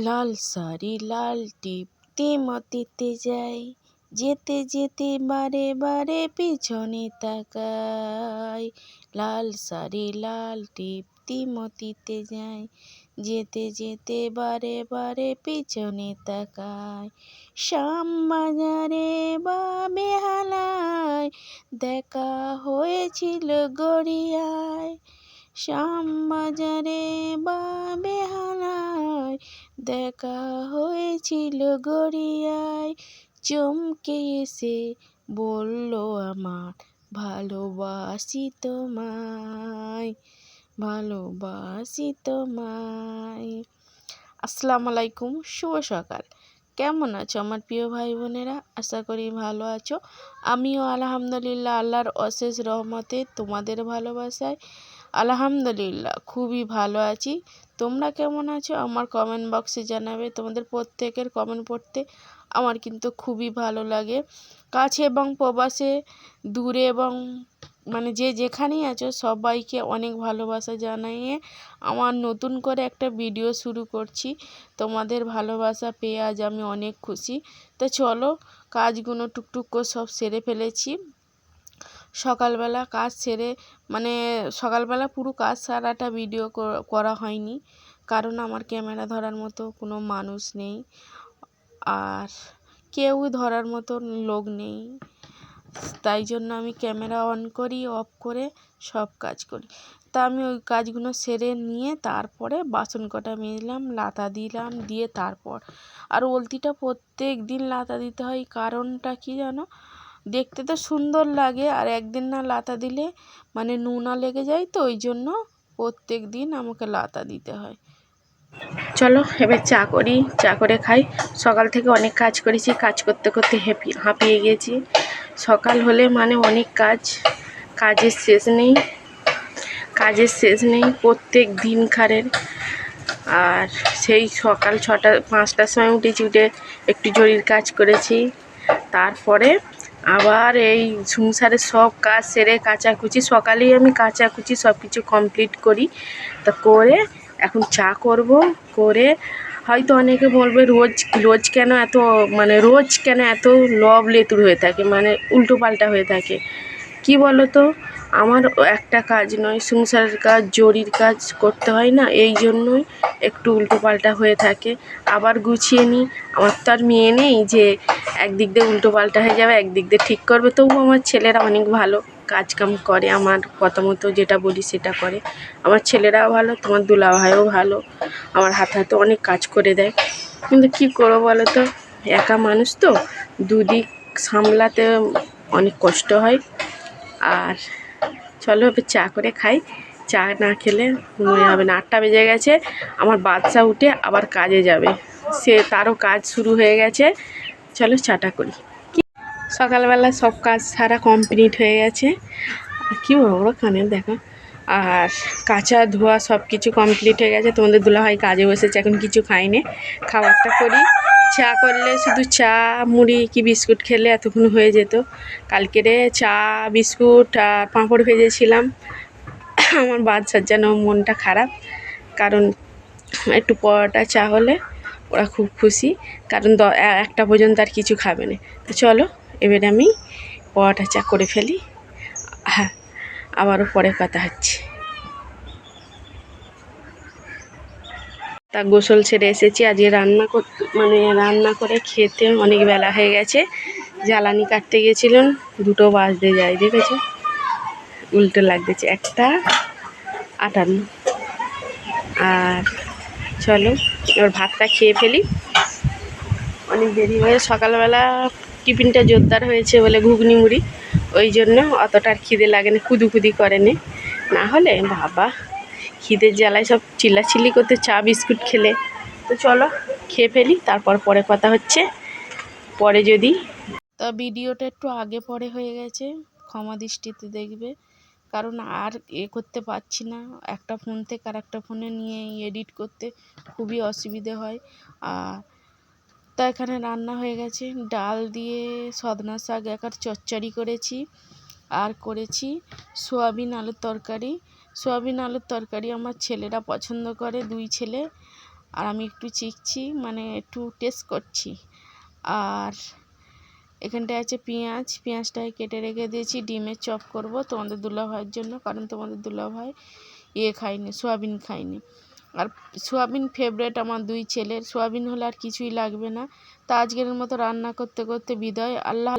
লাল শাড়ি লাল টিপ মতিতে যাই, যেতে যেতে বারে বারে পিছনে তাকাই। লাল শাড়ি লাল টিপ মতিতে যাই, যেতে যেতে বারে বারে পিছনে তাকাই। শ্যামবাজারে বা বেহালায় দেখা হয়েছিল গড়িয়ায়। শ্যামবাজারে বা বেহালায় দেখা হয়েছিল গড়িয়ায়। চমকে এসে বলল আমার ভালোবাসি তোমায়, ভালোবাসি তোমায়। আসসালামু আলাইকুম, শুভ সকাল। কেমন আছো আমার প্রিয় ভাই বোনেরা? আশা করি ভালো আছো। আমিও আলহামদুলিল্লাহ আল্লাহর অশেষ রহমতে তোমাদের ভালোবাসায় আলহামদুলিল্লাহ খুবই ভালো আছি। তোমরা কেমন আছো আমার কমেন্ট বক্সে জানাবে। তোমাদের প্রত্যেকের কমেন্ট পড়তে আমার কিন্তু খুবই ভালো লাগে। কাছে এবং প্রবাসে, দূরে এবং যে যেখানেই আছো সবাইকে অনেক ভালোবাসা জানিয়ে আমার নতুন করে একটা ভিডিও শুরু করছি। তোমাদের ভালোবাসা পেয়ে আজ আমি অনেক খুশি। তো চলো, কাজগুলো টুকটুক করে সব সেরে ফেলেছি। সকালবেলা কাজ সেরে সকালবেলা পুরো কাজ সারাটা ভিডিও করা হয়নি, কারণ আমার ক্যামেরা ধরার মতো কোনো মানুষ নেই, আর কেউ ধরার মতো লোক নেই। তাই জন্য আমি ক্যামেরা অন করি, অফ করে সব কাজ করি। তা আমি ওই কাজগুলো সেরে নিয়ে তারপরে বাসন কটা মেজলাম, লাতা দিলাম, দিয়ে তারপর আর ওলতিটা প্রত্যেক দিন লাতা দিতে হয়। কারণটা কি জানো? দেখতে তো সুন্দর লাগে, আর একদিন না লাতা দিলে নোনা লেগে যায়, তো ওই জন্য প্রত্যেক দিন আমাকে লাতা দিতে হয়। চলো এবার চা করি, চা করে খাই। সকাল থেকে অনেক কাজ করেছি, কাজ করতে করতে হাঁপিয়ে গেছি। সকাল হলে অনেক কাজ, কাজের শেষ নেই, কাজের শেষ নেই প্রত্যেক দিনকারের। আর সেই সকাল 5টার সময় উঠেছি, উঠে একটু জরির কাজ করেছি। তারপরে আবার এই সংসারের সব কাজ সেরে কাচাকুচি, সকালেই আমি কাচাকুচি সব কিছু কমপ্লিট করি। তা করে এখন চা করব। করে হয়তো অনেকে বলবে রোজ কেন এত রোজ কেন এত লব লেতুর হয়ে থাকে, উল্টো পাল্টা হয়ে থাকে। কি বলো তো, আমার একটা কাজ নয়, সংসারের কাজ, জরির কাজ করতে হয় না, এই জন্যই একটু উল্টো পাল্টা হয়ে থাকে। আবার গুছিয়ে নিই। আমার তো আর মেয়ে নেই যে একদিক দিয়ে উল্টো পাল্টা হয়ে যাবে, একদিক দিয়ে ঠিক করবে। তবু আমার ছেলেরা অনেক ভালো কাজ কাম করে, আমার কথা মতো যেটা বলি সেটা করে। আমার ছেলেরাও ভালো, তোমার দুলাভাইও ভালো, আমার হাতে অনেক কাজ করে দেয়। কিন্তু কী করবো বলো তো, একা মানুষ তো, দুদিক সামলাতে অনেক কষ্ট হয়। আর চলো এবার চা করে খাই। চা না খেলে মনে হবে না। 8টা বেজে গেছে, আমার বাচ্চা উঠে আবার কাজে যাবে, তারও কাজ শুরু হয়ে গেছে। চলো চাটা করি। সকালবেলা সব কাজ সারা কমপ্লিট হয়ে গেছে। কী বড় কানের দেখা। আর কাঁচা ধোয়া সব কিছু কমপ্লিট হয়ে গেছে। তোমাদের দুলাভাই কাজে বসেছে, এখন কিছু খাইনি, খাবারটা করি। চা করলে শুধু চা মুড়ি কি বিস্কুট খেলে এতক্ষণ হয়ে যেত। কালকেরে চা বিস্কুট আর পাঁপড় ভেজেছিলাম। আমার বাচ্চার যেন মনটা খারাপ, কারণ একটু পরোটা চা হলে ওরা খুব খুশি, কারণ 1টা পর্যন্ত আর কিছু খাবে না। তো চলো এবারে আমি পরোটা চা করে ফেলি। হ্যাঁ, আবারও পরে কথা হচ্ছে। তা গোসল ছেড়ে এসেছি, আজকে রান্না করে খেতে অনেক বেলা হয়ে গেছে। জ্বালানি কাটতে গেছিলাম, 2টো বাজতে যায়, দেখেছো? উল্টো লাগতেছে, 1:58। আর চলো এবার ভাতটা খেয়ে ফেলি, অনেক দেরি হয়ে। সকালবেলা টিফিনটা জোরদার হয়েছে বলে ঘুগনি মুড়ি, ওই জন্য অতটা আর খিদে লাগে না, খুদুখুদি করে না হলে বাবা খিদের জ্বালায় সব চিল্লাচিল্লি করতে চা বিস্কুট খেলে। তো চলো খেয়ে ফেলি, তারপর পরে কথা হচ্ছে পরে যদি। তা ভিডিওটা একটু আগে পরে হয়ে গেছে, ক্ষমা দৃষ্টিতে দেখবে, কারণ আর করতে পারছি না। একটা ফোন থেকে আর একটা ফোনে নিয়ে এডিট করতে খুবই অসুবিধে হয়। আর তা এখানে রান্না হয়ে গেছে, ডাল দিয়ে সজনা শাক একার চচ্চড়ি করেছি, আর করেছি সোয়াবিন আলুর তরকারি। সোয়াবিন আলুর তরকারি আমার ছেলেরা পছন্দ করে, 2 ছেলে। আর আমি একটু চিখছি, মানে একটু টেস্ট করছি। আর এখানটায় আছে পেঁয়াজটাকে কেটে রেখে দিয়েছি। ডিমের চপ করব তোমাদের দুলাভাইয়ের জন্য, কারণ তোমাদের দুলাভাই খায়নি, সোয়াবিন খায়নি। আর সোয়াবিন ফেভারেট আমার দুই ছেলের, সোয়াবিন হলে আর কিছুই লাগবে না। তা আজকের মতো রান্না করতে করতে বিদায়। আল্লাহ।